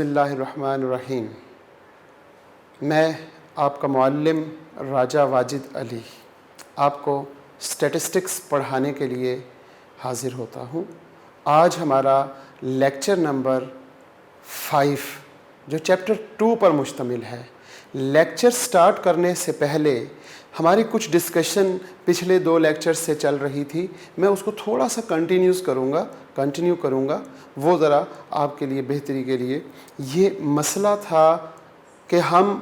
بسم اللہ الرحمن الرحیم۔ میں آپ کا معلم راجہ واجد علی آپ کو اسٹیٹسٹکس پڑھانے کے لیے حاضر ہوتا ہوں۔ آج ہمارا لیکچر نمبر 5 جو چیپٹر 2 پر مشتمل ہے۔ لیکچر سٹارٹ کرنے سے پہلے ہماری کچھ ڈسکشن پچھلے 2 لیکچر سے چل رہی تھی، میں اس کو تھوڑا سا کنٹینیو کروں گا، وہ ذرا آپ کے لیے بہتری کے لیے۔ یہ مسئلہ تھا کہ ہم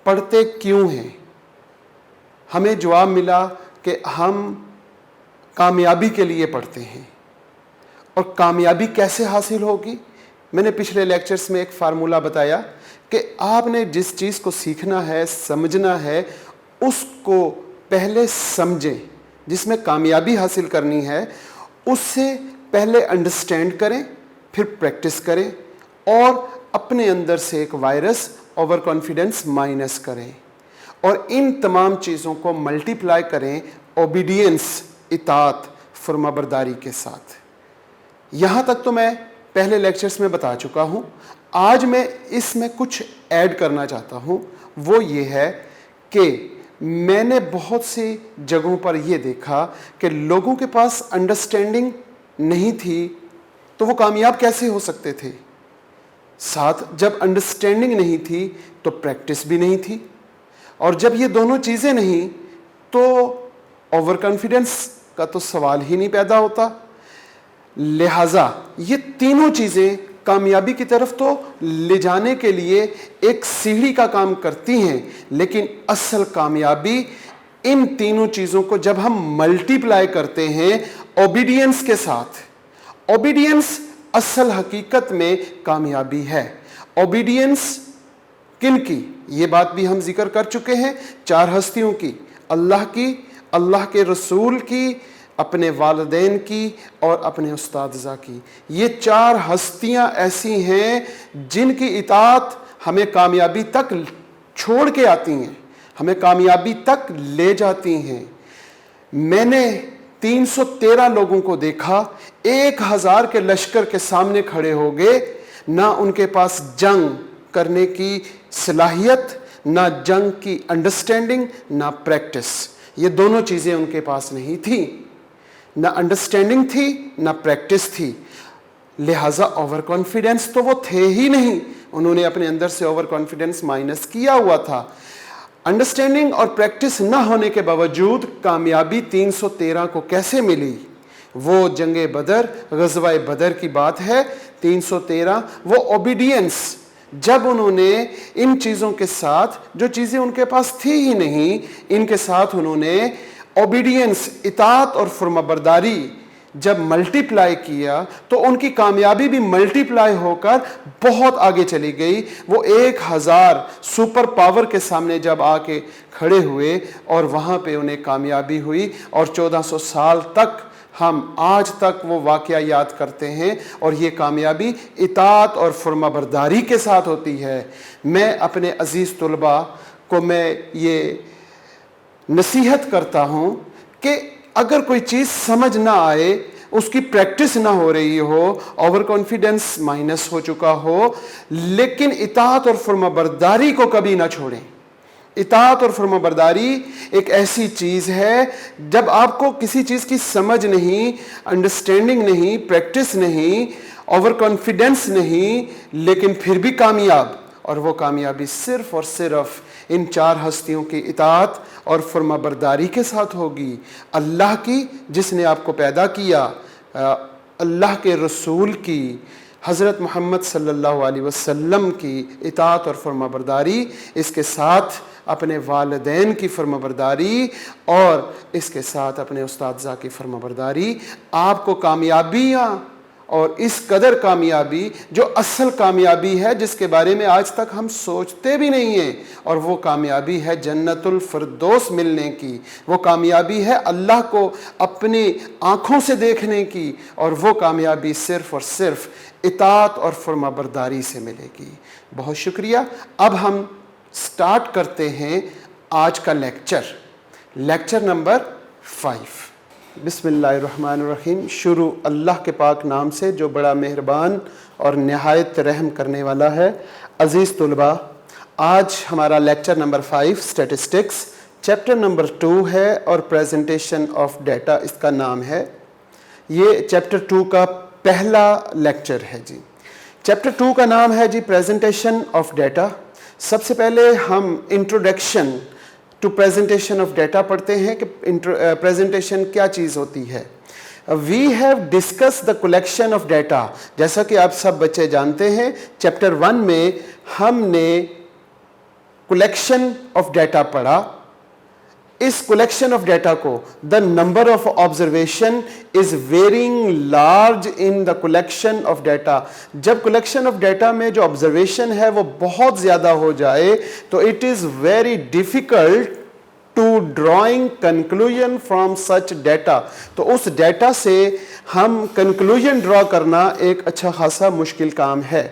پڑھتے کیوں ہیں۔ ہمیں جواب ملا کہ ہم کامیابی کے لیے پڑھتے ہیں، اور کامیابی کیسے حاصل ہوگی۔ میں نے پچھلے لیکچرز میں ایک فارمولہ بتایا کہ آپ نے جس چیز کو سیکھنا ہے، سمجھنا ہے، اس کو پہلے سمجھیں۔ جس میں کامیابی حاصل کرنی ہے اس سے پہلے انڈرسٹینڈ کریں، پھر پریکٹس کریں، اور اپنے اندر سے ایک وائرس اوور کانفیڈنس مائنس کریں، اور ان تمام چیزوں کو ملٹیپلائی کریں اوبیڈینس، اطاعت، فرمانبرداری کے ساتھ۔ یہاں تک تو میں پہلے لیکچرز میں بتا چکا ہوں۔ آج میں اس میں کچھ ایڈ کرنا چاہتا ہوں، وہ یہ ہے کہ میں نے بہت سی جگہوں پر یہ دیکھا کہ لوگوں کے پاس انڈرسٹینڈنگ نہیں تھی تو وہ کامیاب کیسے ہو سکتے تھے۔ ساتھ جب انڈرسٹینڈنگ نہیں تھی تو پریکٹس بھی نہیں تھی، اور جب یہ دونوں چیزیں نہیں تو اوور کانفیڈنس کا تو سوال ہی نہیں پیدا ہوتا۔ لہٰذا یہ تینوں چیزیں کامیابی کی طرف تو لے جانے کے لیے ایک سیڑھی کا کام کرتی ہیں، لیکن اصل کامیابی ان تینوں چیزوں کو جب ہم ملٹیپلائی کرتے ہیں اوبیڈینس کے ساتھ۔ اوبیڈینس اصل حقیقت میں کامیابی ہے۔ اوبیڈینس کن کی؟ یہ بات بھی ہم ذکر کر چکے ہیں، 4 ہستیوں کی، اللہ کی، اللہ کے رسول کی، اپنے والدین کی، اور اپنے اساتذہ کی۔ یہ 4 ہستیاں ایسی ہیں جن کی اطاعت ہمیں کامیابی تک چھوڑ کے آتی ہیں، ہمیں کامیابی تک لے جاتی ہیں۔ میں نے 313 لوگوں کو دیکھا 1000 کے لشکر کے سامنے کھڑے ہو گئے، نہ ان کے پاس جنگ کرنے کی صلاحیت، نہ جنگ کی انڈرسٹینڈنگ، نہ پریکٹس۔ یہ دونوں چیزیں ان کے پاس نہیں تھیں، نہ انڈرسٹینڈنگ تھی نہ پریکٹس تھی۔ لہٰذا اوور کانفیڈنس تو وہ تھے ہی نہیں، انہوں نے اپنے اندر سے اوور کانفیڈنس مائنس کیا ہوا تھا۔ انڈرسٹینڈنگ اور پریکٹس نہ ہونے کے باوجود کامیابی 313 کو کیسے ملی؟ وہ جنگ بدر، غزوہ بدر کی بات ہے۔ 313 وہ اوبیڈینس، جب انہوں نے ان چیزوں کے ساتھ، جو چیزیں ان کے پاس تھی ہی نہیں، ان کے ساتھ انہوں نے اوبیڈینس، اطاعت اور فرمانبرداری جب ملٹیپلائی کیا تو ان کی کامیابی بھی ملٹیپلائی ہو کر بہت آگے چلی گئی۔ وہ 1000 سپر پاور کے سامنے جب آ کے کھڑے ہوئے اور وہاں پہ انہیں کامیابی ہوئی، اور 1400 سال تک ہم آج تک وہ واقعہ یاد کرتے ہیں، اور یہ کامیابی اطاعت اور فرمانبرداری کے ساتھ ہوتی ہے۔ میں اپنے عزیز طلباء کو میں یہ نصیحت کرتا ہوں کہ اگر کوئی چیز سمجھ نہ آئے، اس کی پریکٹس نہ ہو رہی ہو، اوور کانفیڈنس مائنس ہو چکا ہو، لیکن اطاعت اور فرمانبرداری کو کبھی نہ چھوڑیں۔ اطاعت اور فرمانبرداری ایک ایسی چیز ہے، جب آپ کو کسی چیز کی سمجھ نہیں، انڈرسٹینڈنگ نہیں، پریکٹس نہیں، اوور کانفیڈنس نہیں، لیکن پھر بھی کامیاب، اور وہ کامیابی صرف اور صرف ان 4 ہستیوں کی اطاعت اور فرمانبرداری کے ساتھ ہوگی۔ اللہ کی، جس نے آپ کو پیدا کیا، اللہ کے رسول کی، حضرت محمد صلی اللہ علیہ وسلم کی اطاعت اور فرمانبرداری، اس کے ساتھ اپنے والدین کی فرمانبرداری، اور اس کے ساتھ اپنے اساتذہ کی فرمانبرداری، آپ کو کامیابیاں، اور اس قدر کامیابی جو اصل کامیابی ہے، جس کے بارے میں آج تک ہم سوچتے بھی نہیں ہیں، اور وہ کامیابی ہے جنت الفردوس ملنے کی، وہ کامیابی ہے اللہ کو اپنی آنکھوں سے دیکھنے کی، اور وہ کامیابی صرف اور صرف اطاعت اور فرمانبرداری سے ملے گی۔ بہت شکریہ۔ اب ہم سٹارٹ کرتے ہیں آج کا لیکچر نمبر 5۔ बिस्मिल्लाहिर्रहमानिर्रहीम। शुरू अल्लाह के पाक नाम से जो बड़ा मेहरबान और नहायत रहम करने वाला है। अज़ीज़ तुलबा, आज हमारा lecture number 5 statistics chapter number 2 है और प्रेजेंटेशन ऑफ डेटा इसका नाम है। ये चैप्टर 2 का पहला लेक्चर है जी। चैप्टर 2 का नाम है जी प्रेजेंटेशन ऑफ डेटा। सबसे पहले हम introduction to presentation of data पढ़ते हैं कि प्रेजेंटेशन क्या चीज़ होती है। We have discuss the collection of data. जैसा कि आप सब बच्चे जानते हैं, चैप्टर 1 में हमने कलेक्शन ऑफ डेटा पढ़ा। इस कलेक्शन ऑफ डेटा को the number of observation is varying large in the collection of data. जब कलेक्शन ऑफ डेटा में जो ऑब्जर्वेशन है वो बहुत ज़्यादा हो जाए तो it is very difficult to drawing conclusion from such data. तो उस डेटा से हम कंक्लूजन ड्रॉ करना एक अच्छा खासा मुश्किल काम है।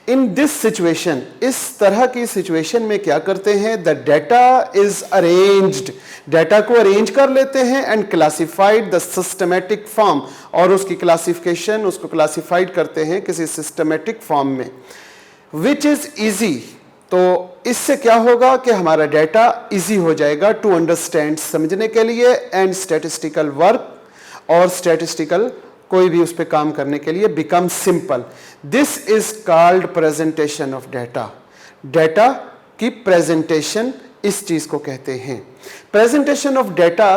इन दिस सिचुएशन, इस तरह की सिचुएशन में क्या करते हैं, the data is arranged. Data को अरेंज कर लेते हैं and classified the systematic form, और उसकी क्लासिफिकेशन, उसको क्लासिफाइड करते हैं किसी सिस्टमेटिक फॉर्म में, विच इज ईजी। तो इससे क्या होगा कि हमारा डेटा इजी हो जाएगा टू अंडरस्टैंड, समझने के लिए, एंड स्टैटिस्टिकल वर्क और स्टैटिस्टिकल कोई भी उस पर काम करने के लिए become simple. This is called presentation of data. Data की प्रेजेंटेशन इस चीज को कहते हैं। प्रेजेंटेशन ऑफ डेटा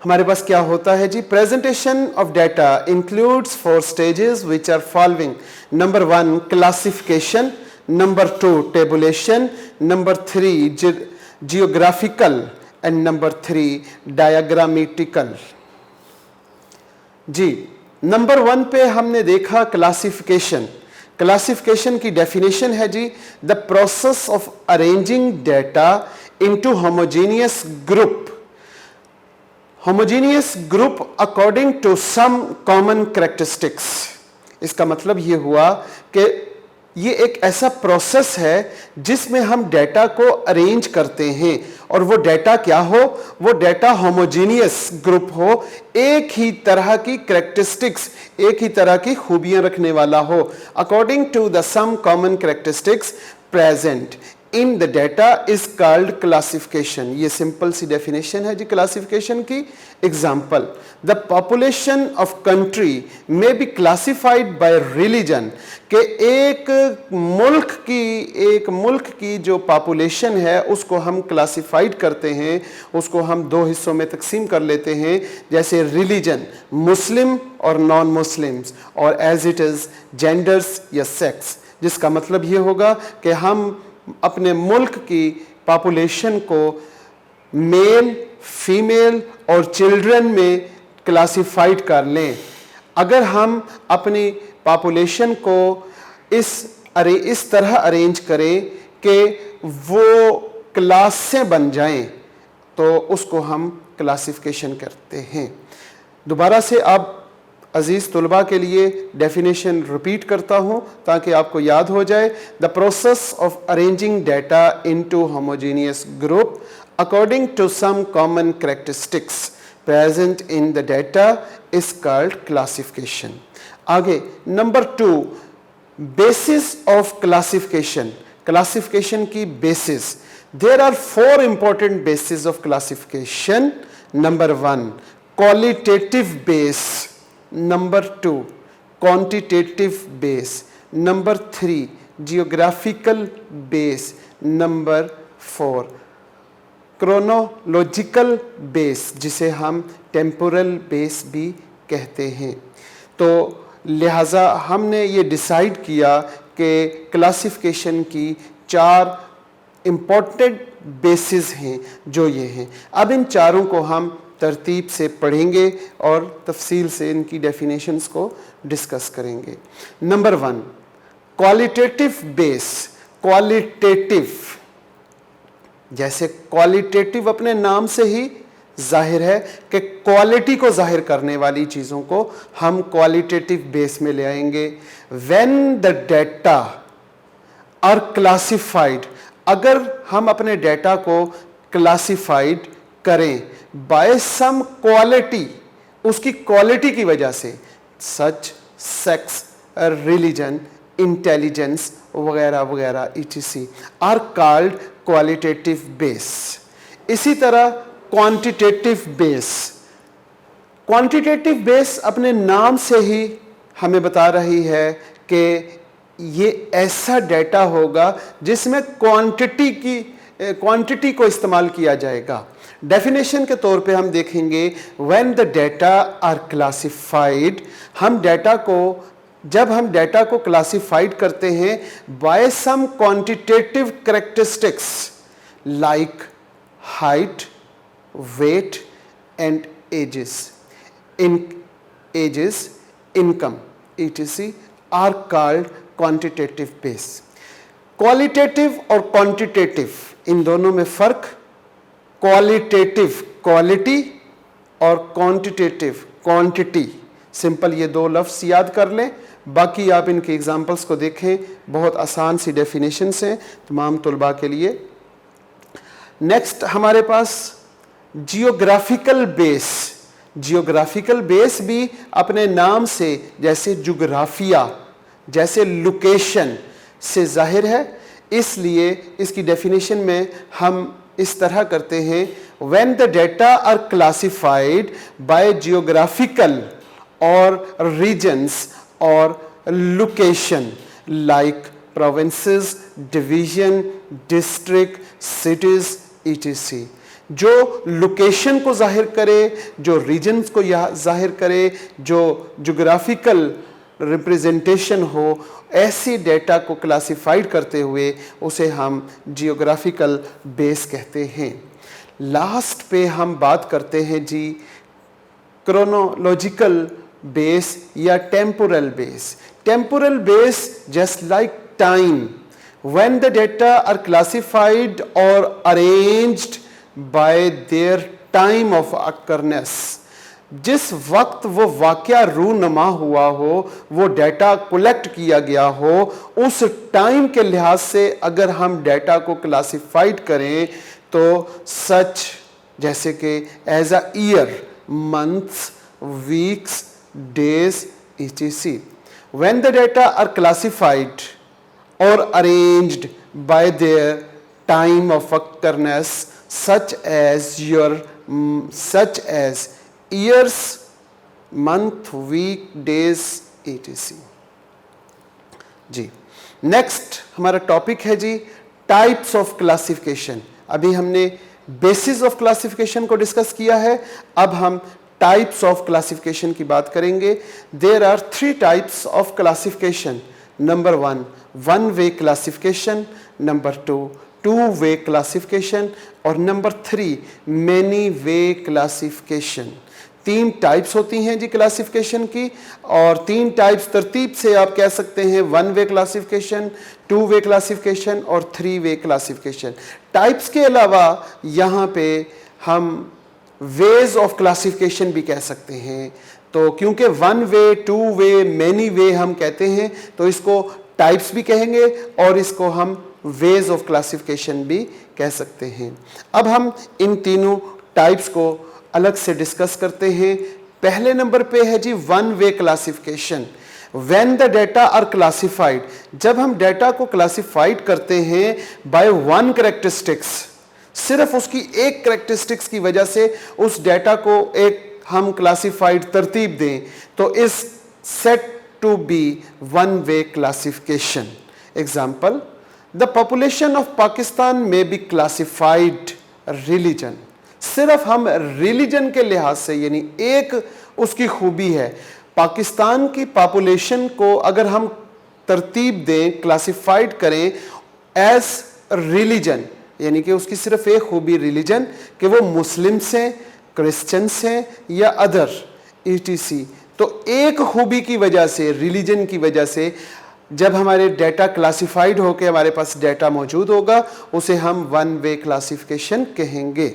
हमारे पास क्या होता है जी। Presentation of data includes 4 stages which are following. Number 1 classification, number 2 tabulation, number 3 geographical and number 3 diagrammatical. जी, नंबर 1 पे हमने देखा क्लासिफिकेशन। क्लासिफिकेशन की डेफिनेशन है जी, the process of arranging data into homogeneous group, homogeneous group according to some common characteristics. इसका मतलब ये हुआ कि ये एक ऐसा प्रोसेस है जिसमें हम डेटा को अरेंज करते हैं, और वो डेटा क्या हो, वो डेटा होमोजेनियस ग्रुप हो, एक ही तरह की कैरेक्टरिस्टिक्स, एक ही तरह की खूबियां रखने वाला हो, according to the some common characteristics present in the data is called classification. ये सिंपल सी डेफिनेशन है जी क्लासिफिकेशन की। Example, the population of country may be classified by religion, कि एक मुल्क की जो पॉपुलेशन है उसको हम क्लासिफाइड करते हैं, उसको हम 2 हिस्सों में तकसीम कर लेते हैं, जैसे रिलीजन, मुस्लिम और नॉन मुस्लिम्स, और एज इट इज जेंडर्स या सेक्स। जिसका मतलब ये होगा कि हम अपने मुल्क की पॉपुलेशन को मेल, फीमेल और चिल्ड्रन में क्लासिफाइड कर लें। अगर हम अपनी पॉपुलेशन को इस तरह अरेंज करें कि वो क्लासें बन जाएं, तो उसको हम क्लासिफिकेशन करते हैं। दोबारा से अब अजीज़ तुलबा के लिए डेफिनेशन रिपीट करता हूँ ताकि आपको याद हो जाए। The process of arranging data into homogeneous group according to some common characteristics present in the data is called classification. आगे number 2, basis of classification. Classification की basis, there are 4 important basis of classification. Number 1 qualitative base, number 2 quantitative base, number 3 geographical base, number 4 chronological base, जिसे हम temporal base भी कहते हैं। तो लिहाजा हमने ये डिसाइड किया कि क्लासिफिकेशन की 4 इम्पॉर्टेंट बेसिस हैं जो ये हैं। अब इन चारों को हम तरतीब से पढ़ेंगे और तफसील से इनकी डेफिनेशंस को डिस्कस करेंगे। Number 1 qualitative base. क्वालिटेटिव, जैसे क्वालिटेटिव अपने नाम से ही जाहिर है कि क्वालिटी को जाहिर करने वाली चीज़ों को हम क्वालिटेटिव बेस में ले आएंगे। When the data are classified, अगर हम अपने डेटा को क्लासिफाइड करें, by some quality, उसकी क्वालिटी की वजह से, such sex, religion, intelligence वगैरह वगैरह etc are called qualitative base. इसी तरह quantitative base, क्वांटिटेटिव बेस अपने नाम से ही हमें बता रही है कि ये ऐसा डेटा होगा जिसमें क्वांटिटी को इस्तेमाल किया जाएगा. डेफिनेशन के तौर पे हम देखेंगे when the data are classified, जब हम डेटा को क्लासिफाइड करते हैं by some quantitative characteristics like height, weight and ages, income, etc. are called quantitative base. Qualitative और quantitative इन दोनों में फर्क, qualitative quality और quantitative quantity. सिंपल ये दो लफ्ज़ याद कर लें, बाकी आप इनके एग्जाम्पल्स को देखें, बहुत आसान सी डेफिनेशंस हैं तमाम तलबा के लिए. नेक्स्ट हमारे पास जियोग्राफिकल बेस. जियोग्राफिकल बेस भी अपने नाम से जैसे जुग्राफिया, जैसे लोकेशन से जाहिर है, इसलिए इसकी डेफिनेशन में हम इस तरह करते हैं when the data are classified by geographical और रीजन्स और location like provinces, division, district, cities etc. जो लोकेशन को जाहिर करे, जो रीजन्स को जाहिर करे, जो जोग्राफिकल रिप्रेजेंटेशन हो, ऐसी डेटा को क्लासिफाइड करते हुए उसे हम जियोग्राफिकल बेस कहते हैं. लास्ट पे हम बात करते हैं जी क्रोनोलॉजिकल बेस या temporal base. Temporal base just like time, when the data are classified or arranged by their time of occurrence. जिस वक्त वो वाक़या रूनुमा हुआ हो, वो डेटा कलेक्ट किया गया हो, उस टाइम के लिहाज से अगर हम डेटा को क्लासिफाइड करें तो सच जैसे कि as a year, months, weeks, days etc. When the data are classified or arranged by their time of occurrence such as years, month, week, days etc. Ji next हमारा topic है जी types of classification. अभी हमने basis of classification को discuss किया है, अब हम types of classification की बात करेंगे. There are 3 types of classification. Number 1 one way classification, number 2 two way classification और number 3 many way classification. 3 types होती हैं जी क्लासिफिकेशन की, और 3 टाइप्स तरतीब से आप कह सकते हैं 1-वे क्लासिफिकेशन, 2-वे क्लासिफिकेशन और 3-वे क्लासिफिकेशन. टाइप्स के अलावा यहाँ पे हम वेज ऑफ क्लासिफिकेशन भी कह सकते हैं. तो क्योंकि 1-वे, 2-वे, मैनी वे हम कहते हैं तो इसको टाइप्स भी कहेंगे और इसको हम वेज ऑफ क्लासिफिकेशन भी कह सकते हैं. अब हम इन तीनों टाइप्स को अलग से डिस्कस करते हैं. पहले नंबर पे है जी one way classification. When the data are classified, जब हम डेटा को क्लासिफाइड करते हैं बाय 1 कैरेक्टरिस्टिक्स, सिर्फ उसकी एक कैरेक्टरिस्टिक्स की वजह से उस डेटा को एक हम क्लासिफाइड तरतीब दें, तो is said to be one way classification. Example, the population of Pakistan may be classified religion. सिर्फ हम रिलीजन के लिहाज से, यानी एक उसकी खूबी है, पाकिस्तान की पॉपुलेशन को अगर हम तरतीब दें, क्लासिफाइड करें एज रिलीजन, यानी कि उसकी सिर्फ एक खूबी रिलीजन कि वो मुस्लिम्स हैं, क्रिश्चियंस हैं या अदर etc. तो एक खूबी की वजह से, रिलीजन की वजह से, जब हमारे डेटा क्लासिफाइड होकर हमारे पास डेटा मौजूद होगा, उसे हम 1-वे क्लासिफिकेशन कहेंगे.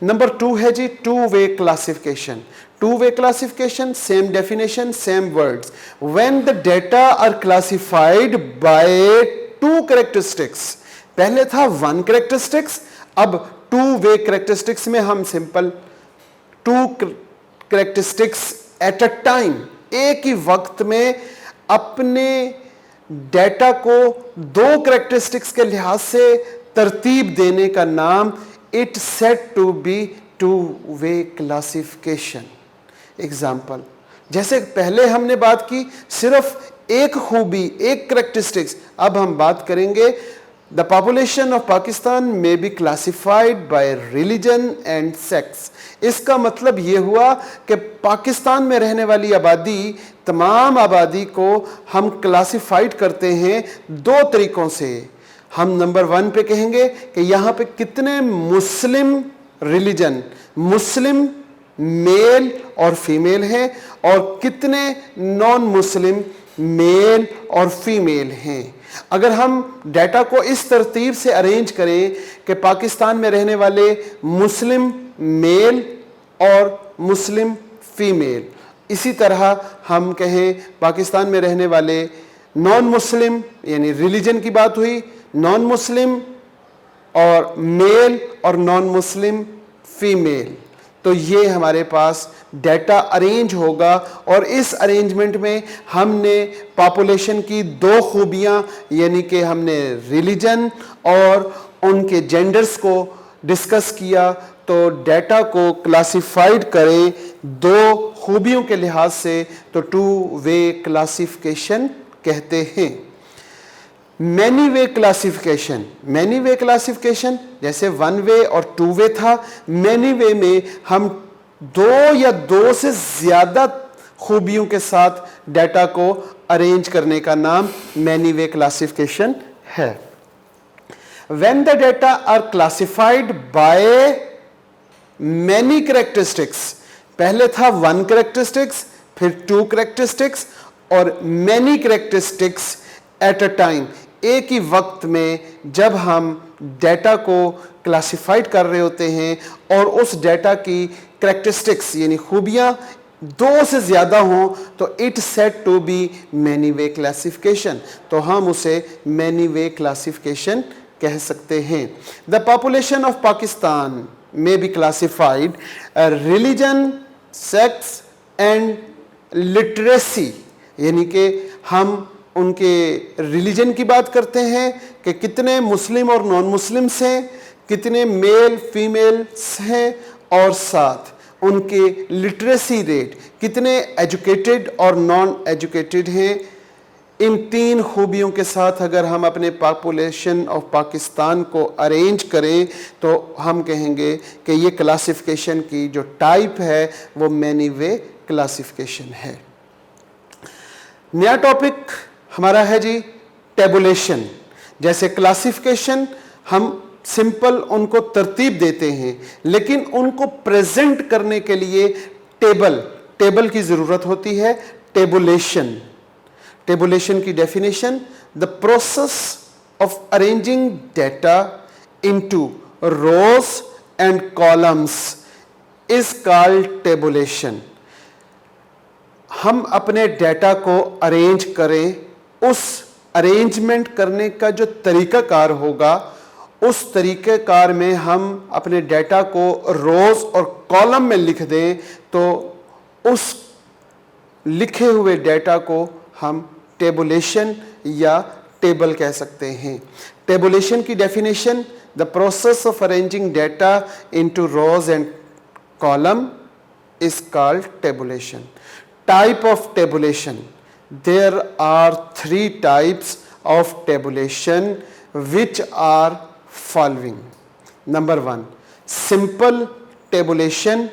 नंबर 2 है जी two way classification. Two way classification, same definition, same words. When the data are classified by 2 characteristics. पहले था 1 कैरेक्टरिस्टिक्स, अब 2-वे कैरेक्टरिस्टिक्स में हम simple 2 characteristics at a time, एक ही वक्त में अपने डेटा को 2 characteristics के लिहाज से तरतीब देने का नाम it said to be two-way classification. Example, जैसे पहले हमने बात की सिर्फ एक खूबी, एक करेक्टरिस्टिक्स, अब हम बात करेंगे the population of Pakistan may be classified by religion and sex. इसका मतलब ये हुआ कि पाकिस्तान में रहने वाली आबादी, तमाम आबादी को हम क्लासिफाइड करते हैं 2 तरीक़ों से. हम नंबर 1 पे कहेंगे कि यहाँ पे कितने मुस्लिम रिलीजन, मुस्लिम मेल और फीमेल हैं और कितने नॉन मुस्लिम मेल और फीमेल हैं. अगर हम डाटा को इस तरतीब से अरेंज करें कि पाकिस्तान में रहने वाले मुस्लिम मेल और मुस्लिम फीमेल, इसी तरह हम कहें पाकिस्तान में रहने वाले नॉन मुस्लिम, यानी रिलीजन की बात हुई, नॉन मुस्लिम और मेल और नॉन मुस्लिम फीमेल, तो ये हमारे पास डाटा अरेंज होगा. और इस अरेंजमेंट में हमने पॉपुलेशन की 2 खूबियां, यानी कि हमने रिलीजन और उनके जेंडर्स को डिस्कस किया. तो डाटा को क्लासिफाइड करें 2 खूबियों के लिहाज से तो 2-वे क्लासिफिकेशन कहते हैं. Many way classification, many way classification जैसे 1 वे और 2 वे था, मैनी वे में हम 2 या 2 से ज़्यादा खूबियों के साथ डाटा को अरेंज करने का नाम मैनी वे क्लासिफिकेशन है. When the data are classified by many characteristics, पहले था 1 characteristics, फिर 2 characteristics और many characteristics at a time. एक ही वक्त में जब हम डाटा को क्लासिफाइड कर रहे होते हैं और उस डाटा की करैक्टरिस्टिक्स यानी खूबियां 2 से ज़्यादा हों तो it said to be many way classification, तो हम उसे मैनी वे क्लासिफिकेशन कह सकते हैं. The population of Pakistan may be classified religion, sex and literacy, यानी कि हम उनके रिलीजन की बात करते हैं कि कितने मुस्लिम और नॉन मुस्लिम्स हैं, कितने मेल फीमेल्स हैं और साथ उनके लिटरेसी रेट, कितने एजुकेटेड और नॉन एजुकेटेड हैं. इन 3 खूबियों के साथ अगर हम अपने पॉपुलेशन ऑफ पाकिस्तान को अरेंज करें तो हम कहेंगे कि ये क्लासिफिकेशन की जो टाइप है वो मैनी वे क्लासिफिकेशन है. नया टॉपिक हमारा है जी टेबुलेशन. जैसे क्लासिफिकेशन हम सिंपल उनको तरतीब देते हैं, लेकिन उनको प्रेजेंट करने के लिए टेबल की ज़रूरत होती है. टेबुलेशन की definition, the process of arranging data into rose and columns is called tabulation. हम अपने डाटा को अरेंज करें, उस अरेंजमेंट करने का जो तरीक़ाकार होगा, उस तरीक़ेकार में हम अपने डाटा को रोज़ और कॉलम में लिख दें तो उस लिखे हुए डाटा को हम टेबुलेशन या टेबल कह सकते हैं. टेबुलेशन की definition, the process of arranging data into rose and column is called tabulation. Type of tabulation, there are 3 types of tabulation which are following. Number 1, simple tabulation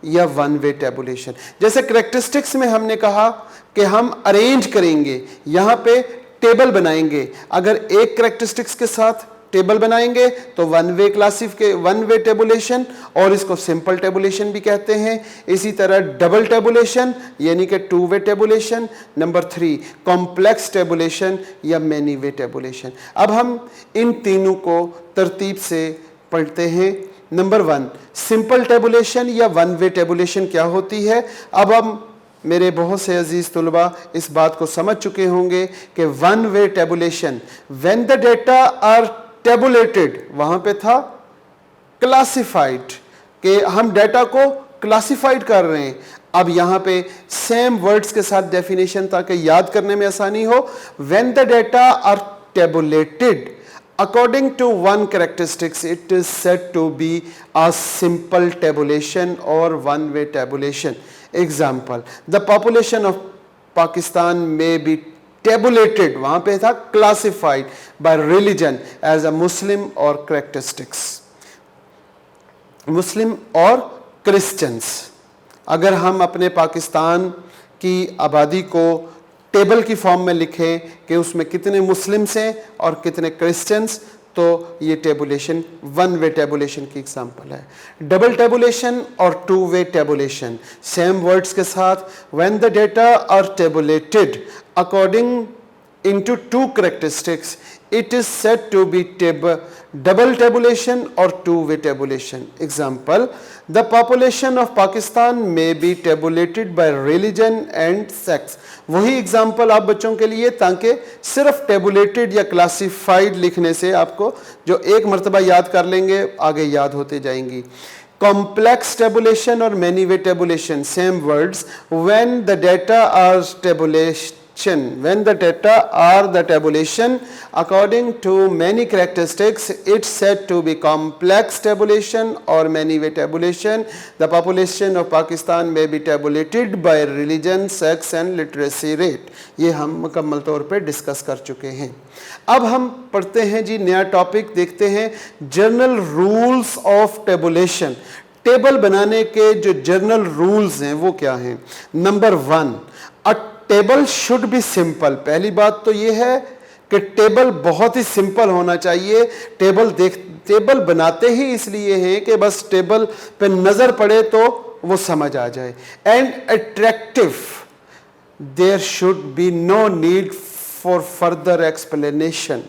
या 1-way tabulation. जैसे characteristics में हमने कहा कि हम arrange करेंगे, यहाँ पे टेबल बनाएंगे. अगर एक characteristics के साथ टेबल बनाएंगे तो 1-way टेबुलेशन, और इसको सिंपल टेबुलेशन भी कहते हैं. इसी तरह डबल टेबुलेशन यानी कि 2-way tabulation. Number 3 complex tabulation या मैनी वे टेबुलेशन. अब हम इन तीनों को तरतीब से पढ़ते हैं. नंबर 1 सिंपल टेबुलेशन या 1-way टेबुलेशन क्या होती है. अब हम मेरे बहुत से अजीज़ तुलबा इस बात को समझ चुके होंगे कि 1-way tabulation, when the data are tabulated, वहाँ पे था क्लासिफाइड, कि हम डाटा को کلاسیفائڈ کر رہے ہیں. اب یہاں پہ سیم ورڈز کے ساتھ ڈیفینیشن تاکہ یاد کرنے میں آسانی ہو. when the data are tabulated according to one characteristics, it is said to be a simple tabulation or one-way tabulation. Example, the population of Pakistan may be tabulated, وہاں پہ تھا classified by religion as a Muslim or characteristics. مسلم اور Christians. اگر ہم اپنے پاکستان کی آبادی کو ٹیبل کی فارم میں لکھیں کہ اس میں کتنے مسلمس ہیں اور کتنے کرسچنس, تو یہ ٹیبولیشن ون وے ٹیبولیشن کی ایگزامپل ہے. ڈبل ٹیبولیشن اور two way tabulation same words کے ساتھ. when the data are tabulated according into two characteristics, it is said to be double tabulation or two-way tabulation. Example, the population of Pakistan may be tabulated by religion and sex. وہی example آپ بچوں کے لیے, تاکہ صرف tabulated یا classified لکھنے سے آپ کو جو ایک مرتبہ یاد کر لیں گے آگے یاد ہوتے جائیں گی. Complex tabulation or many-way tabulation, same words. when the data are the tabulation according to many characteristics, it's said to be complex tabulation or many-way tabulation. The population of Pakistan may be tabulated by religion, sex and literacy rate. یہ ہم مکمل طور پہ discuss کر چکے ہیں. اب ہم پڑھتے ہیں جی نیا ٹاپک, دیکھتے ہیں general rules of tabulation. Table بنانے کے جو جرنل رولز ہیں وہ کیا ہیں. Number 1, table should be simple. پہلی بات تو یہ ہے کہ ٹیبل بہت ہی سمپل ہونا چاہیے. ٹیبل بناتے ہی اس لیے ہیں کہ بس ٹیبل پہ نظر پڑے تو وہ سمجھ آ جائے. And attractive, there should be no need for further explanation.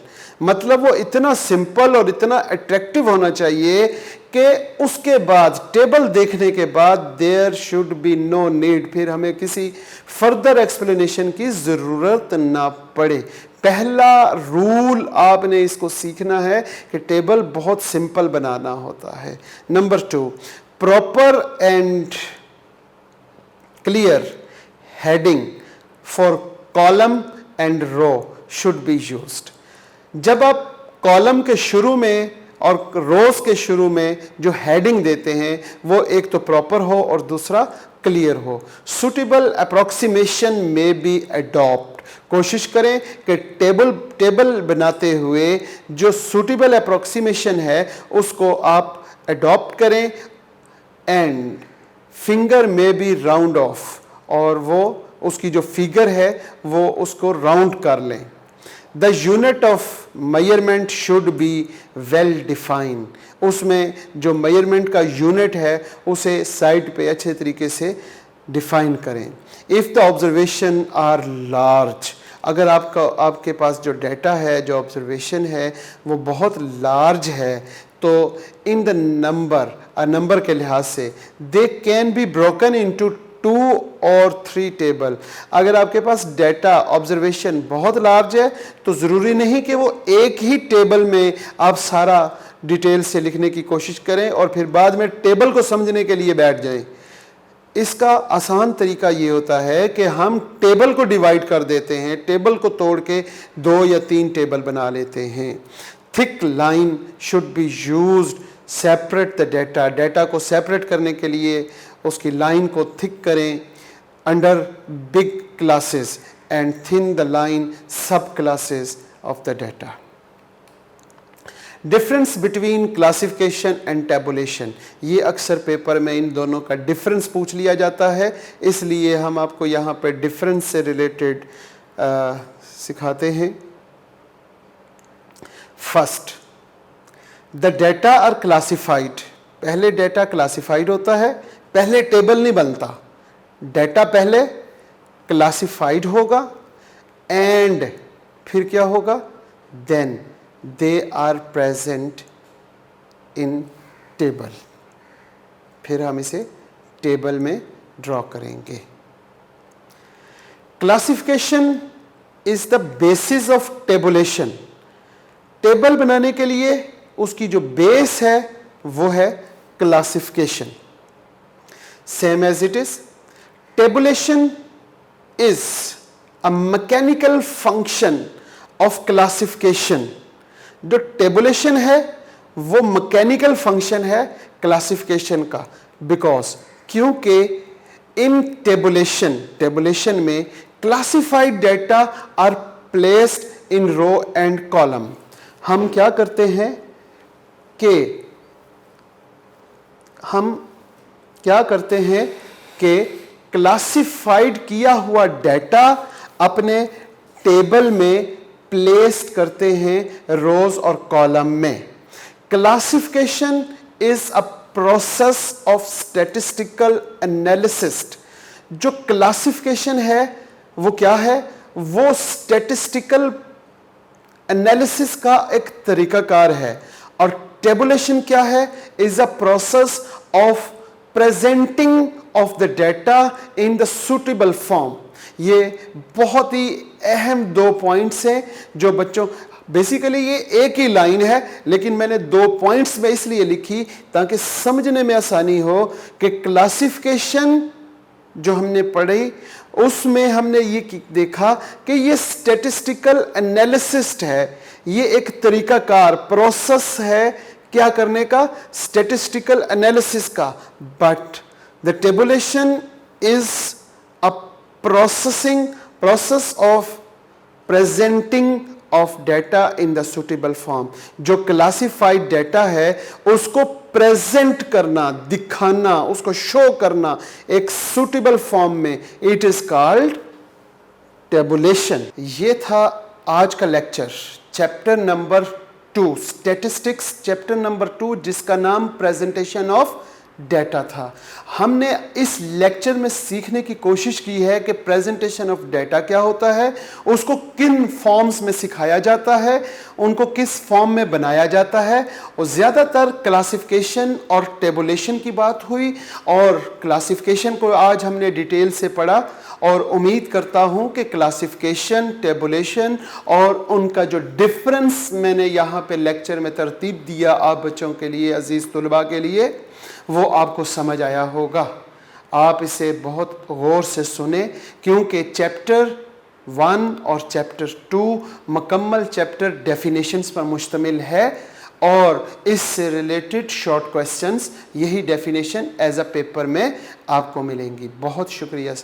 مطلب وہ اتنا سمپل اور اتنا اٹریکٹیو ہونا چاہیے کہ اس کے بعد ٹیبل دیکھنے کے بعد there should be no need, پھر ہمیں کسی فردر ایکسپلینیشن کی ضرورت نہ پڑے. پہلا رول آپ نے اس کو سیکھنا ہے کہ ٹیبل بہت سمپل بنانا ہوتا ہے. Number 2, proper and clear heading for column and row should be used. جب آپ کالم کے شروع میں اور روز کے شروع میں جو ہیڈنگ دیتے ہیں وہ ایک تو پراپر ہو اور دوسرا کلیئر ہو. سوٹیبل اپروکسیمیشن میں بی اڈاپٹ. کوشش کریں کہ ٹیبل بناتے ہوئے جو سوٹیبل اپروکسیمیشن ہے اس کو آپ اڈاپٹ کریں. اینڈ فنگر میں بی راؤنڈ آف, اور وہ اس کی جو فگر ہے وہ اس کو راؤنڈ کر لیں. The unit of measurement should be well defined. اس میں جو میئرمنٹ کا یونٹ ہے اسے سائڈ پہ اچھے طریقے سے ڈیفائن کریں. If the observation are large, اگر آپ کے پاس جو ڈیٹا ہے, جو آبزرویشن ہے وہ بہت لارج ہے, تو in the نمبر کے لحاظ سے they can be broken into 2 or 3 table. اگر آپ کے پاس ڈیٹا آبزرویشن بہت لارج ہے تو ضروری نہیں کہ وہ ایک ہی ٹیبل میں آپ سارا ڈیٹیل سے لکھنے کی کوشش کریں اور پھر بعد میں ٹیبل کو سمجھنے کے لیے بیٹھ جائیں. اس کا آسان طریقہ یہ ہوتا ہے کہ ہم ٹیبل کو ڈیوائڈ کر دیتے ہیں, ٹیبل کو توڑ کے 2 یا 3 ٹیبل بنا لیتے ہیں. Thick line should be used separate the data. Data کو سیپریٹ کرنے کے لیے اس کی لائن کو تھک کریں under big classes and then the line sub classes of the data. Difference between classification and tabulation, یہ اکثر پیپر میں ان دونوں کا ڈفرینس پوچھ لیا جاتا ہے, اس لیے ہم آپ کو یہاں پہ ڈفرینس سے ریلیٹڈ سکھاتے ہیں. First, the data are classified. پہلے ڈیٹا کلاسیفائڈ ہوتا ہے, پہلے ٹیبل نہیں بنتا. ڈیٹا پہلے کلاسیفائڈ ہوگا اینڈ پھر کیا ہوگا, then they are present in table. پھر ہم اسے ٹیبل میں ڈرا کریں گے. Classification is the basis of tabulation. Table بنانے کے لیے اس کی جو بیس ہے وہ ہے classification. same as it is. Tabulation is a mechanical function of classification. जो टेबुलेशन है वो मैकेनिकल फंक्शन है क्लासिफिकेशन का, बिकॉज क्योंकि इन टेबुलेशन में classified data are placed in row and column. हम क्या करते हैं कि क्लासिफाइड किया हुआ डेटा अपने टेबल में प्लेस्ड करते हैं रोज और कॉलम में. Classification is a process of statistical analysis. जो क्लासिफिकेशन है वो क्या है? वो स्टैटिस्टिकल एनालिसिस का एक तरीकाकार है. और टेबुलेशन क्या है? Is a process of presenting of the data in the suitable form. ये बहुत ही अहम 2 पॉइंट्स हैं जो बच्चों, बेसिकली ये एक ही लाइन है लेकिन मैंने 2 पॉइंट्स में इसलिए लिखी ताकि समझने में आसानी हो कि क्लासिफिकेशन जो हमने पढ़ी उसमें हमने ये देखा कि ये स्टैटिस्टिकल एनालिसिस है. ये एक तरीकाकार प्रोसेस है क्या करने का? स्टैटिस्टिकल एनालिसिस का. But the tabulation is a process of presenting of data in the suitable form. जो classified data है उसको present करना, दिखाना, उसको show करना एक suitable form में, it is called tabulation. ये था आज का lecture, chapter number 2 statistics, chapter number 2 जिसका नाम प्रेजेंटेशन ऑफ डेटा था. हमने इस लेक्चर में सीखने की कोशिश की है कि प्रेजेंटेशन ऑफ डेटा क्या होता है, उसको किन फॉर्म्स में सिखाया जाता है, उनको किस फॉर्म में बनाया जाता है. और ज़्यादातर क्लासिफिकेशन और टेबुलेशन की बात हुई और क्लासिफिकेशन को आज हमने डिटेल से पढ़ा. और उम्मीद करता हूँ कि क्लासिफिकेशन, टेबुलेशन और उनका जो डिफरेंस मैंने यहाँ पे लेक्चर में तरतीब दिया आप बच्चों के लिए, अजीज़ तुलबा के लिए, वो आपको समझ आया होगा. आप इसे बहुत गौर से सुने क्योंकि चैप्टर 1 और चैप्टर 2 मुकम्मल चैप्टर डेफिनेशंस पर मुश्तमिल है और इससे रिलेटेड शॉर्ट क्वेश्चंस, यही डेफिनेशन एज अ पेपर में आपको मिलेंगी. बहुत शुक्रिया.